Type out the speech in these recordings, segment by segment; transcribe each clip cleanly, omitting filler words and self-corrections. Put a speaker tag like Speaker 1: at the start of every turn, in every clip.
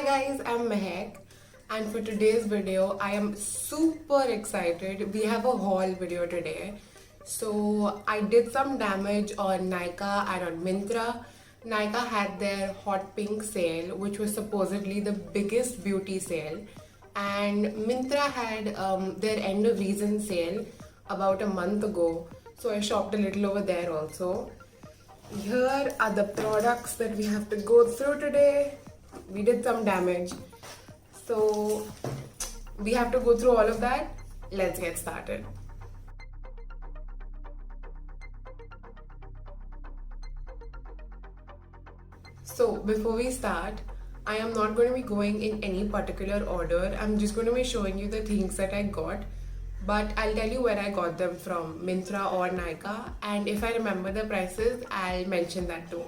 Speaker 1: guys, I'm Mehak, and for today's video I am super excited. We have a haul video today. So I did some damage on Nykaa and on Myntra. Nykaa had their hot pink sale, which was supposedly the biggest beauty sale, and Myntra had their end of season sale about a month ago. So I shopped a little over there also. Here are the products that we have to go through today. We did some damage, so we have to go through all of that. Let's get started. So before we start, I am not going to be going in any particular order. I'm just going to be showing you the things that I got, but I'll tell you where I got them from, Myntra or Nykaa, and if I remember the prices, I'll mention that too.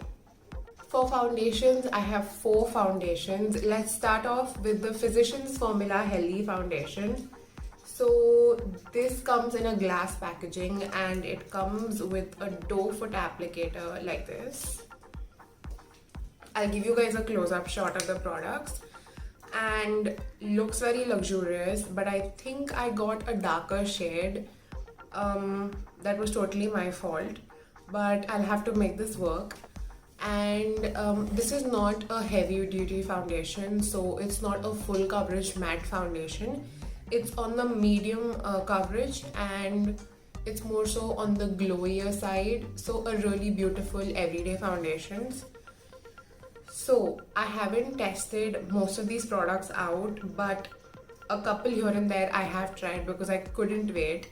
Speaker 1: For foundations, I have 4 foundations. Let's start off with the Physicians Formula Healthy Foundation. So this comes in a glass packaging and it comes with a doe foot applicator like this. I'll give you guys a close-up shot of the products, and looks very luxurious, but I think I got a darker shade. That was totally my fault, but I'll have to make this work. And this is not a heavy duty foundation, so it's not a full coverage matte foundation. It's on the medium coverage, and it's more so on the glowier side, so a really beautiful everyday foundations. So I haven't tested most of these products out, but a couple here and there I have tried because I couldn't wait.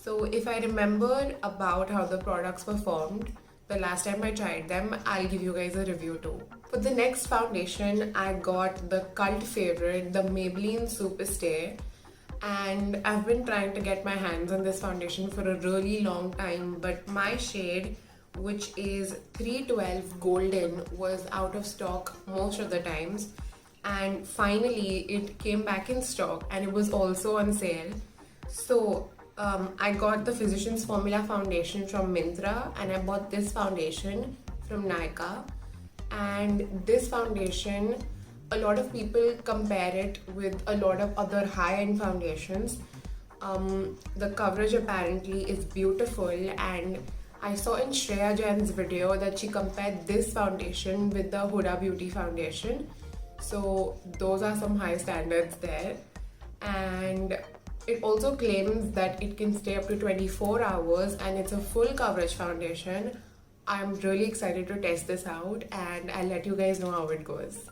Speaker 1: So if I remember about how the products performed the last time I tried them, I'll give you guys a review too. For the next foundation, I got the cult favorite, the Maybelline Superstay, and I've been trying to get my hands on this foundation for a really long time, but my shade, which is 312 Golden, was out of stock most of the times, and finally it came back in stock and it was also on sale. So I got the Physicians Formula foundation from Myntra, and I bought this foundation from Nykaa. And this foundation, a lot of people compare it with a lot of other high-end foundations. The coverage apparently is beautiful, and I saw in Shreya Jain's video that she compared this foundation with the Huda Beauty foundation. So those are some high standards there. And it also claims that it can stay up to 24 hours and it's a full coverage foundation. I'm really excited to test this out, and I'll let you guys know how it goes.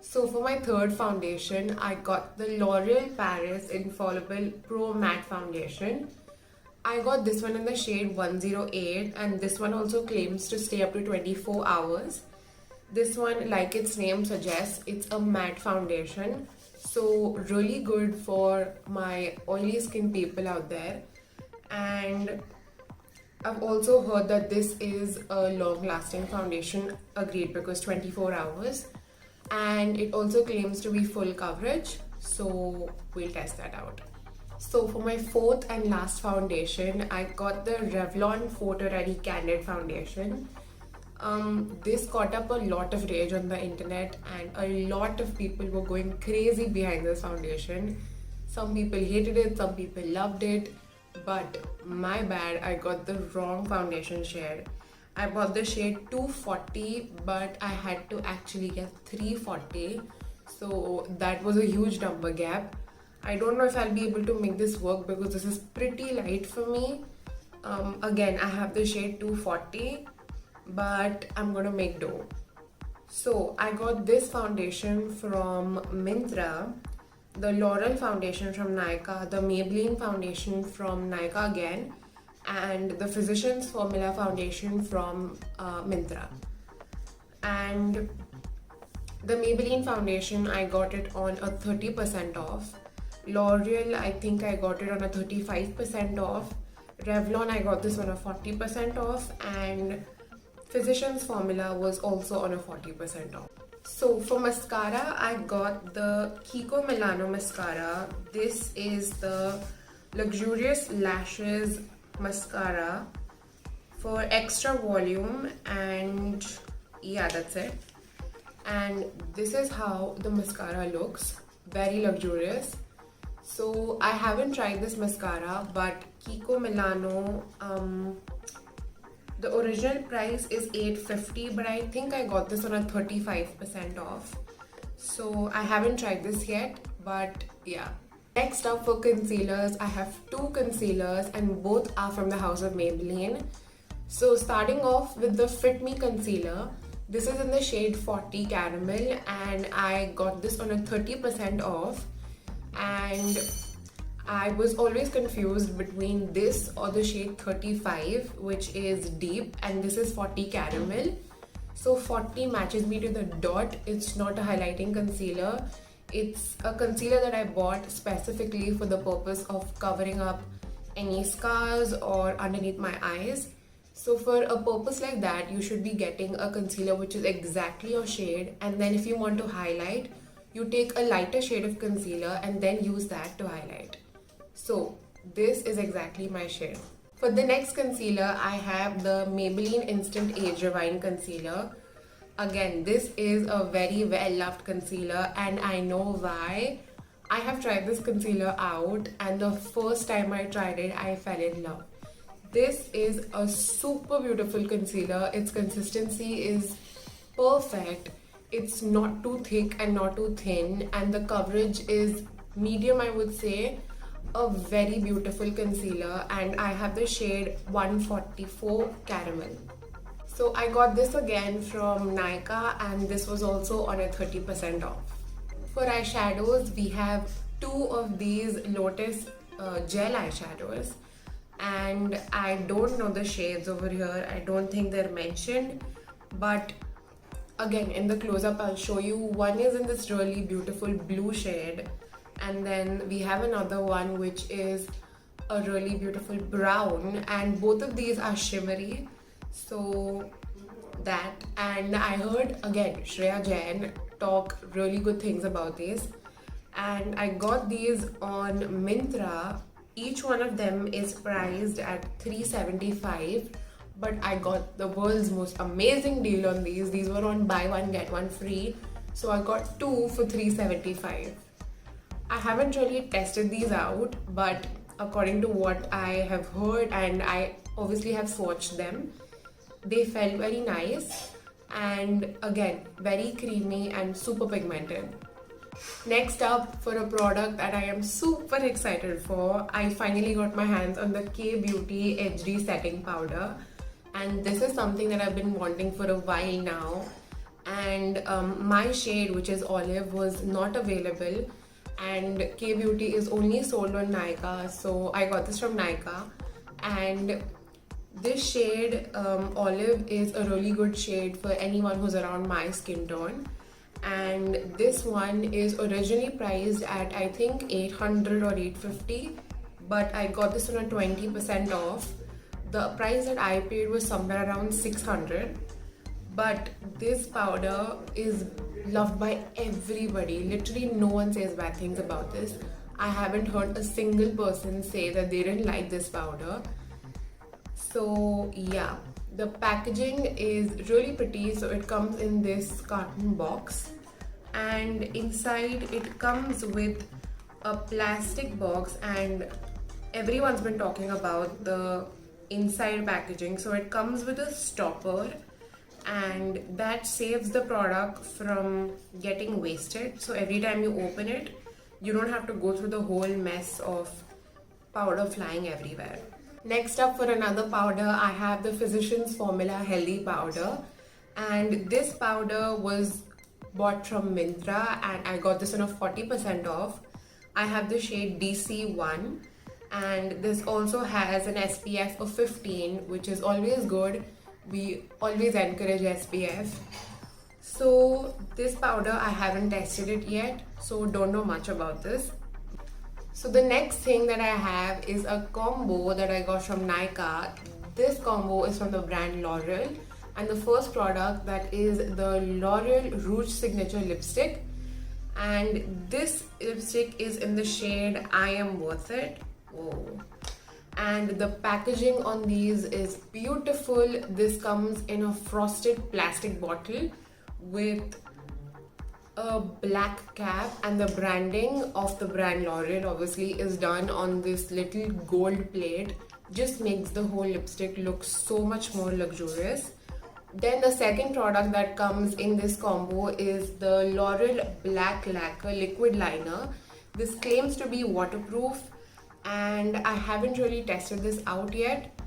Speaker 1: So for my third foundation, I got the L'Oreal Paris Infallible Pro Matte Foundation. I got this one in the shade 108, and this one also claims to stay up to 24 hours. This one, like its name suggests, it's a matte foundation, so really good for my oily skin people out there. And I've also heard that this is a long-lasting foundation, agreed, because 24 hours, and it also claims to be full coverage, so we'll test that out. So for my fourth and last foundation, I got the Revlon Photo Ready Candid Foundation. This caught up a lot of rage on the internet, and a lot of people were going crazy behind this foundation. Some people hated it, some people loved it, but my bad, I got the wrong foundation shade. I bought the shade 240, but I had to actually get 340, so that was a huge number gap. I don't know if I'll be able to make this work because this is pretty light for me. Again, I have the shade 240, but I'm gonna make do. So I got this foundation from Myntra, the L'Oreal foundation from Nykaa, the Maybelline foundation from Nykaa again, and the Physicians Formula foundation from Myntra. And the Maybelline foundation, I got it on a 30% off. L'Oreal, I think I got it on a 35% off. Revlon, I got this on a 40% off, and Physicians Formula was also on a 40% off. So for mascara, I got the Kiko Milano mascara. This is the Luxurious Lashes mascara for extra volume, and yeah, that's it. and this is how the mascara looks. Very luxurious. So I haven't tried this mascara, but Kiko Milano, the original price is $8.50, but I think I got this on a 35% off. So I haven't tried this yet, but yeah. Next up for concealers, I have two concealers and both are from the house of Maybelline. So starting off with the Fit Me concealer, this is in the shade 40 Caramel and I got this on a 30% off, and I was always confused between this or the shade 35, which is deep, and this is 40 Caramel. So 40 matches me to the dot. It's not a highlighting concealer. It's a concealer that I bought specifically for the purpose of covering up any scars or underneath my eyes. So for a purpose like that, you should be getting a concealer which is exactly your shade, and then if you want to highlight, you take a lighter shade of concealer and then use that to highlight. So this is exactly my shade. For the next concealer, I have the Maybelline Instant Age Rewind Concealer. Again, this is a very well loved concealer and I know why. I have tried this concealer out and the first time I tried it, I fell in love. This is a super beautiful concealer. Its consistency is perfect. It's not too thick and not too thin, and the coverage is medium, I would say. A very beautiful concealer, and I have the shade 144 Caramel. So I got this again from Nykaa and this was also on a 30% off. For eyeshadows, we have two of these Lotus gel eyeshadows, and I don't know the shades over here. I don't think they're mentioned, but again in the close-up I'll show you. One is in this really beautiful blue shade, and then we have another one which is a really beautiful brown, and both of these are shimmery. So that, and I heard again Shreya Jain talk really good things about these, and I got these on Myntra. Each one of them is priced at $375, but I got the world's most amazing deal on these. These were on buy one get one free, so I got two for $375. I haven't really tested these out, but according to what I have heard, and I obviously have swatched them, they felt very nice and again very creamy and super pigmented. Next up, for a product that I am super excited for, I finally got my hands on the K-Beauty HD Setting Powder, and this is something that I've been wanting for a while now, and my shade, which is olive, was not available, and K-Beauty is only sold on Nykaa, so I got this from Nykaa. And this shade olive is a really good shade for anyone who's around my skin tone, and this one is originally priced at I think 800 or 850, but I got this on a 20% off. The price that I paid was somewhere around 600, but this powder is loved by everybody. Literally no one says bad things about this. I haven't heard a single person say that they didn't like this powder. So yeah, the packaging is really pretty. So it comes in this carton box, and inside it comes with a plastic box, and everyone's been talking about the inside packaging. So it comes with a stopper, and that saves the product from getting wasted. So every time you open it, you don't have to go through the whole mess of powder flying everywhere. Next up, for another powder, I have the Physicians Formula Healthy Powder, and this powder was bought from Myntra and I got this on a 40% off. I have the shade DC1, and this also has an SPF of 15, which is always good. We always encourage SPF. So this powder, I haven't tested it yet, so don't know much about this. So the next thing that I have is a combo that I got from Nykaa. This combo is from the brand L'Oreal, and the first product, that is the L'Oreal Rouge Signature Lipstick, and this lipstick is in the shade I Am Worth It. Whoa. And the packaging on these is beautiful. This comes in a frosted plastic bottle with a black cap, and the branding of the brand L'Oreal obviously is done on this little gold plate. Just makes the whole lipstick look so much more luxurious. Then the second product that comes in this combo is the L'Oreal Black Lacquer Liquid Liner. This claims to be waterproof, and I haven't really tested this out yet.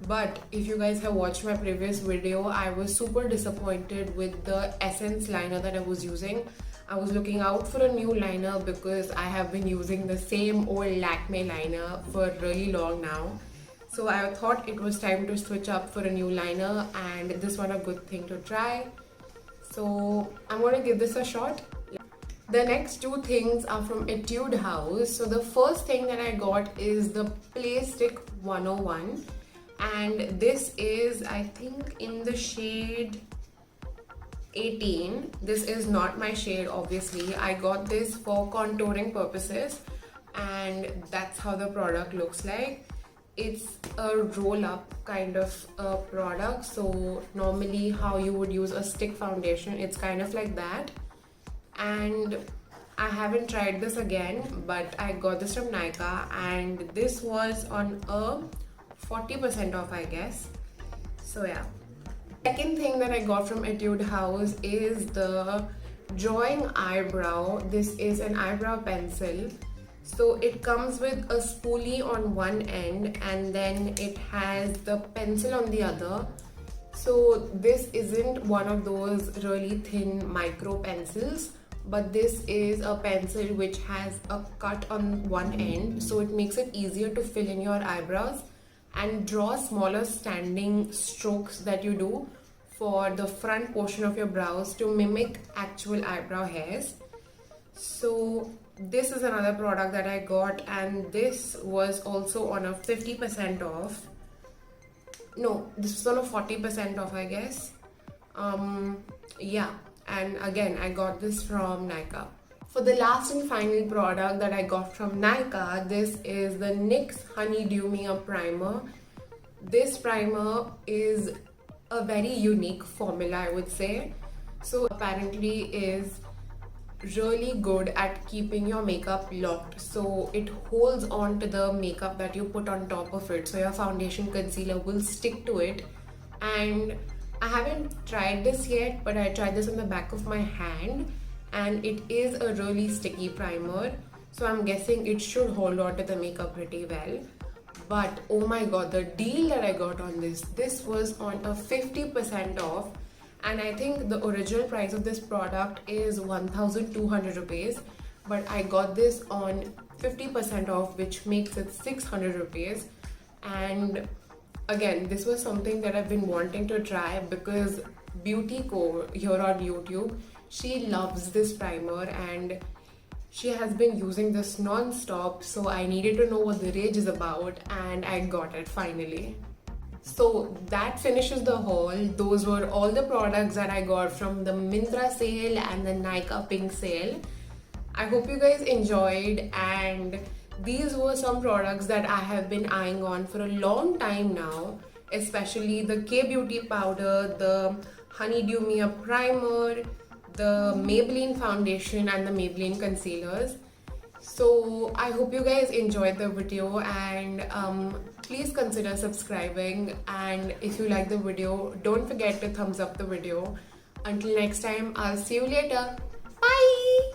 Speaker 1: But if you guys have watched my previous video, I was super disappointed with the Essence liner that I was using. I was looking out for a new liner because I have been using the same old Lakme liner for really long now. So I thought it was time to switch up for a new liner, and this one a good thing to try. So I'm going to give this a shot. The next two things are from Etude House. So the first thing that I got is the Play Stick 101, and this is, I think, in the shade 18. This is not my shade, obviously. I got this for contouring purposes, and that's how the product looks like. It's a roll-up kind of a product, so normally how you would use a stick foundation, it's kind of like that. And I haven't tried this again, but I got this from Nykaa, and this was on a 40% off, I guess. So yeah. Second thing that I got from Etude House is the Drawing Eyebrow. This is an eyebrow pencil. So it comes with a spoolie on one end, and then it has the pencil on the other. So this isn't one of those really thin micro pencils, but this is a pencil which has a cut on one end, so it makes it easier to fill in your eyebrows and draw smaller standing strokes that you do for the front portion of your brows to mimic actual eyebrow hairs. So this is another product that I got, and this was also on a 50% off. No, this was on a 40% off, I guess. Yeah, and again, I got this from Nykaa. For the last and final product that I got from Nykaa, this is the NYX Honeydew Me Up Primer. This primer is a very unique formula, I would say. So apparently is really good at keeping your makeup locked. So it holds on to the makeup that you put on top of it. So your foundation, concealer will stick to it. And I haven't tried this yet, but I tried this on the back of my hand, and it is a really sticky primer. So I'm guessing it should hold on to the makeup pretty well. But oh my god, the deal that I got on this was on a 50% off, and I think the original price of this product is 1,200 rupees, but I got this on 50% off, which makes it 600 rupees. And again, this was something that I've been wanting to try because Beauty Co here on YouTube, she loves this primer and she has been using this non-stop, so I needed to know what the rage is about, and I got it finally. So that finishes the haul. Those were all the products that I got from the Myntra sale and the Nykaa Pink sale. I hope you guys enjoyed, and these were some products that I have been eyeing on for a long time now, especially the K-Beauty powder, the Honeydew Me Up primer, the Maybelline foundation, and the Maybelline concealers. So I hope you guys enjoyed the video, and please consider subscribing, and if you like the video, don't forget to thumbs up the video. Until next time, I'll see you later. Bye!